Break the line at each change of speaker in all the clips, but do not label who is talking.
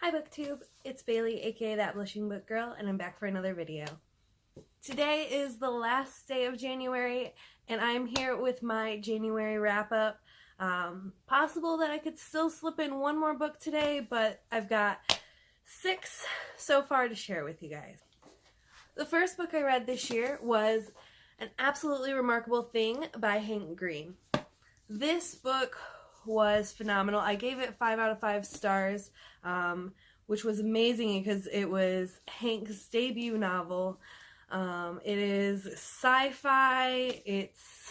Hi BookTube, it's Bailey, aka That Blushing Book Girl, and I'm back for another video. Today is the last day of January, and I'm here with my January wrap-up. Possible that I could still slip in one more book today, but I've got 6 so far to share with you guys. The first book I read this year was An Absolutely Remarkable Thing by Hank Green. This book was phenomenal. I gave it 5 out of 5 stars, which was amazing because it was Hank's debut novel. It is sci-fi, it's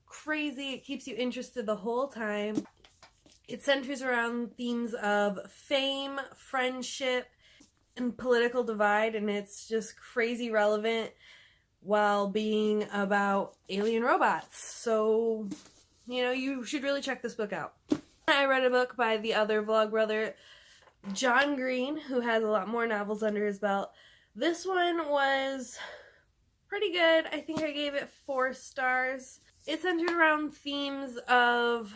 crazy, it keeps you interested the whole time. It centers around themes of fame, friendship, and political divide, and it's just crazy relevant while being about alien robots. So, you know, you should really check this book out. I read a book by the other vlog brother, John Green, who has a lot more novels under his belt. This one was pretty good. I think I gave it 4 stars. It centered around themes of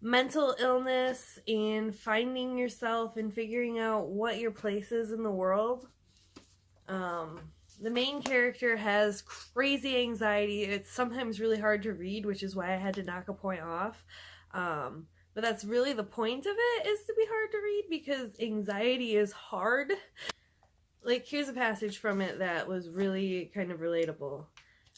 mental illness and finding yourself and figuring out what your place is in the world. The main character has crazy anxiety. It's sometimes really hard to read, which is why I had to knock a point off. But that's really the point of it, is to be hard to read, because anxiety is hard. Like, here's a passage from it that was really kind of relatable.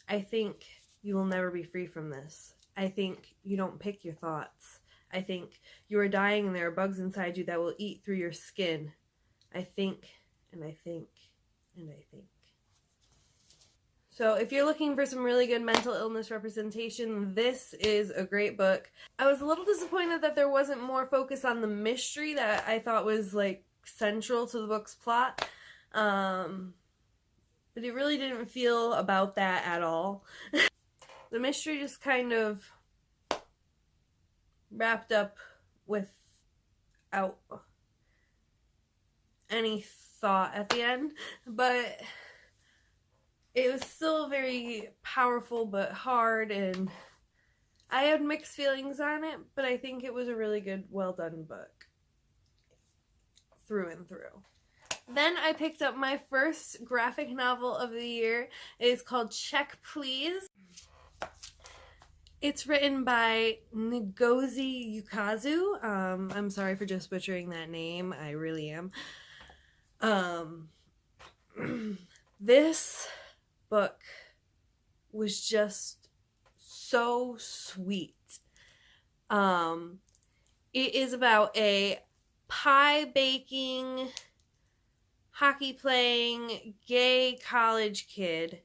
I think you will never be free from this. I think you don't pick your thoughts. I think you are dying and there are bugs inside you that will eat through your skin. I think, and I think, and I think. So if you're looking for some really good mental illness representation, this is a great book. I was a little disappointed that there wasn't more focus on the mystery that I thought was, like, central to the book's plot. But it really didn't feel about that at all. The mystery just kind of wrapped up without any thought at the end, but it was still very powerful but hard, and I had mixed feelings on it, but I think it was a really good, well done book through and through. Then I picked up my first graphic novel of the year. It is called Check Please. It's written by Ngozi Ukazu. I'm sorry for just butchering that name. I really am. This book was just so sweet. It is about a pie baking, hockey playing, gay college kid,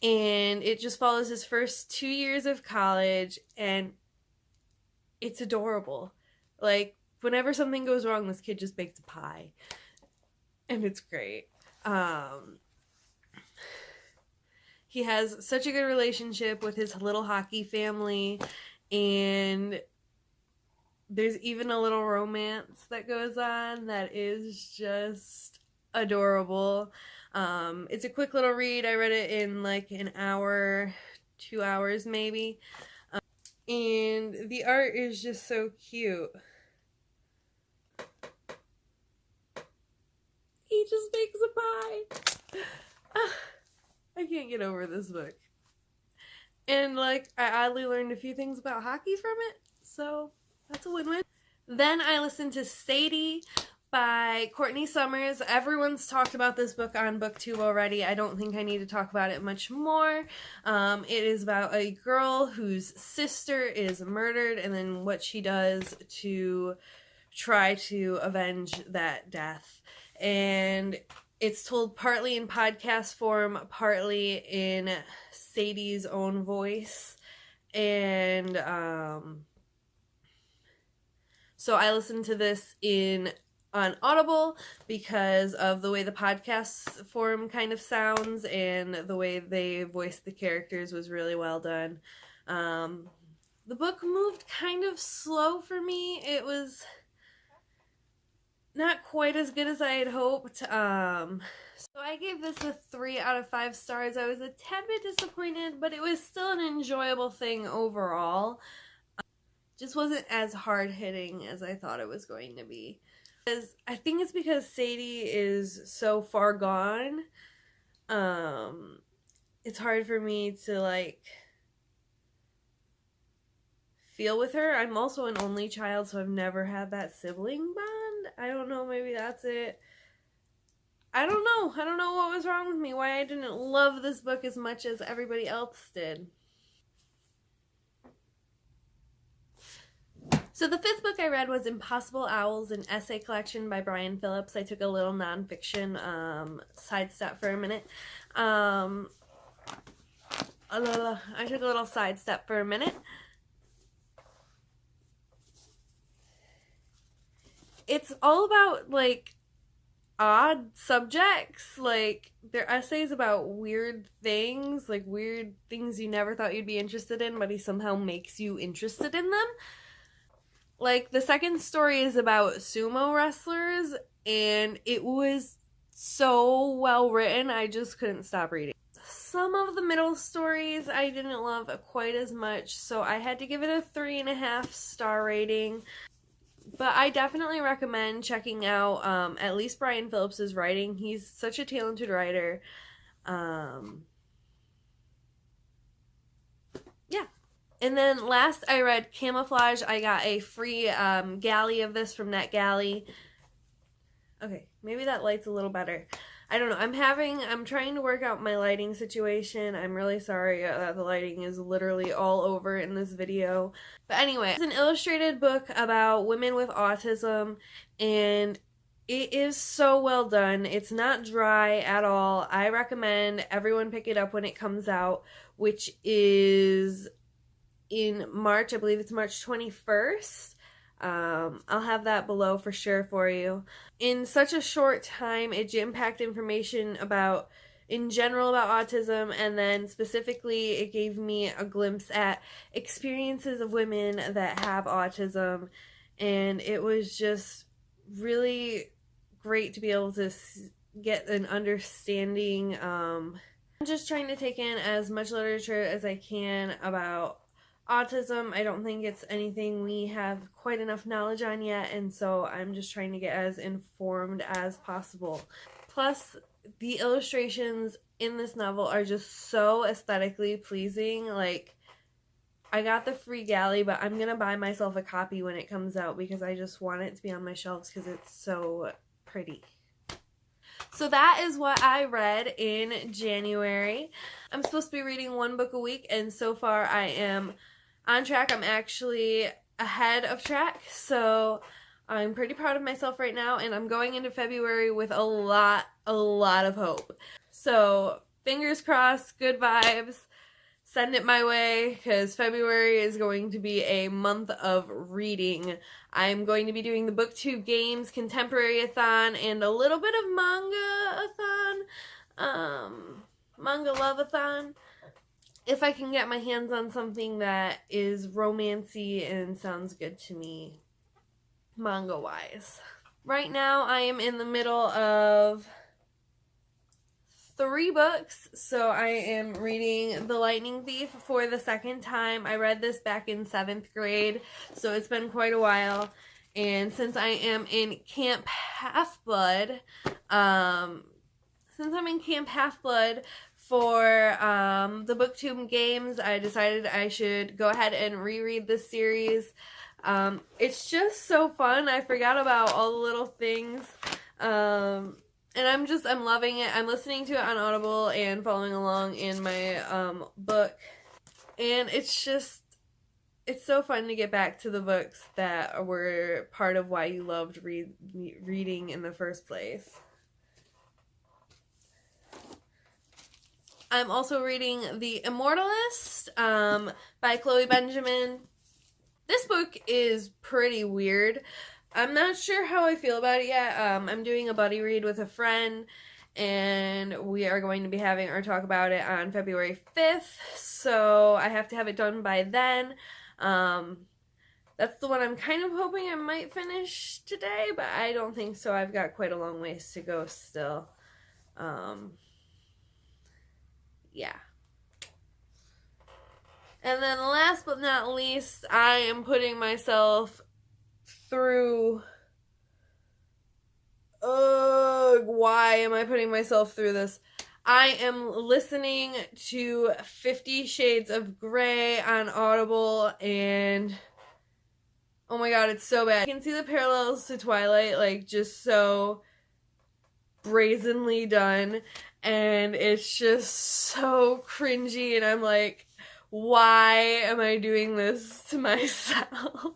and it just follows his first 2 years of college, and it's adorable. Like, whenever something goes wrong, this kid just bakes a pie, and it's great. He has such a good relationship with his little hockey family, and there's even a little romance that goes on that is just adorable. It's a quick little read. I read it in like an hour, 2 hours maybe. And the art is just so cute. He just makes a pie. I can't get over this book. And, like, I oddly learned a few things about hockey from it, so that's a win-win. Then I listened to Sadie by Courtney. Everyone's talked about this book on BookTube already. I don't think I need to talk about it much more. It is about a girl whose sister is murdered, and then what she does to try to avenge that death. And it's told partly in podcast form, partly in Sadie's own voice. And so I listened to this on Audible because of the way the podcast form kind of sounds, and the way they voiced the characters was really well done. The book moved kind of slow for me. It was not quite as good as I had hoped. So I gave this a 3 out of 5 stars. I was a tad bit disappointed, but it was still an enjoyable thing overall. just wasn't as hard-hitting as I thought it was going to be. I think it's because Sadie is so far gone. It's hard for me to, like, feel with her. I'm also an only child, so I've never had that sibling bond. I don't know, maybe that's it. I don't know. I don't know what was wrong with me, why I didn't love this book as much as everybody else did. So the fifth book I read was Impossible Owls, an essay collection by Phillips. I took a little nonfiction sidestep for a minute. I took a little sidestep for a minute. It's all about, like, odd subjects. Like, they're essays about weird things, like weird things you never thought you'd be interested in, but he somehow makes you interested in them. Like, the second story is about sumo wrestlers, and it was so well written, I just couldn't stop reading. Some of the middle stories I didn't love quite as much, so I had to give it a 3.5 star rating. But I definitely recommend checking out at least Phillips' writing. He's such a talented writer. Yeah. And then last I read Camouflage. I got a free galley of this from NetGalley. Okay, maybe that light's a little better. I don't know. I'm trying to work out my lighting situation. I'm really sorry that the lighting is literally all over in this video. But anyway, it's an illustrated book about women with autism, and it is so well done. It's not dry at all. I recommend everyone pick it up when it comes out, which is in March. I believe it's March 21st. I'll have that below for sure for you. In such a short time, it jam-packed information in general about autism, and then specifically it gave me a glimpse at experiences of women that have autism, and it was just really great to be able to get an understanding. I'm just trying to take in as much literature as I can about autism. I don't think it's anything we have quite enough knowledge on yet, and so I'm just trying to get as informed as possible. Plus, the illustrations in this novel are just so aesthetically pleasing. Like, I got the free galley, but I'm gonna buy myself a copy when it comes out because I just want it to be on my shelves because it's so pretty. So that is what I read in January. I'm supposed to be reading one book a week, and so far I am on track. I'm actually ahead of track, so I'm pretty proud of myself right now, and I'm going into February with a lot of hope. So fingers crossed, good vibes, send it my way, because February is going to be a month of reading. I'm going to be doing the BookTube Games Contemporary-a-thon and a little bit of manga-a-thon, manga love-a-thon. If I can get my hands on something that is romancy and sounds good to me, manga-wise. Right now, I am in the middle of 3 books, so I am reading The Lightning Thief for the second time. I read this back in 7th grade, so it's been quite a while. And since I am in Camp Half-Blood, for the BookTube Games, I decided I should go ahead and reread this series. It's just so fun. I forgot about all the little things. And I'm loving it. I'm listening to it on Audible and following along in my book. And it's so fun to get back to the books that were part of why you loved reading in the first place. I'm also reading The Immortalists by Chloe Benjamin. This book is pretty weird. I'm not sure how I feel about it yet. I'm doing a buddy read with a friend, and we are going to be having our talk about it on February 5th, so I have to have it done by then. That's the one I'm kind of hoping I might finish today, but I don't think so. I've got quite a long ways to go still. Yeah. And then last but not least, I am putting myself through... why am I putting myself through this? I am listening to 50 Shades of Grey on Audible, and oh my god, it's so bad. You can see the parallels to Twilight, like, just so brazenly done, and it's just so cringy, and I'm like, why am I doing this to myself?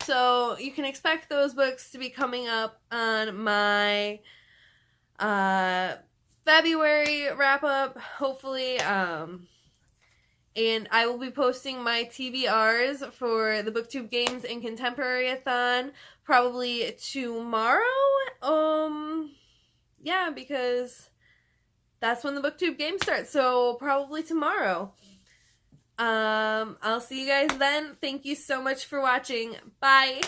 So you can expect those books to be coming up on my February wrap-up, hopefully, and I will be posting my TBRs for the BookTube Games and Contemporary-a-thon probably tomorrow. Yeah, because that's when the BookTube game starts, so probably tomorrow. I'll see you guys then. Thank you so much for watching. Bye!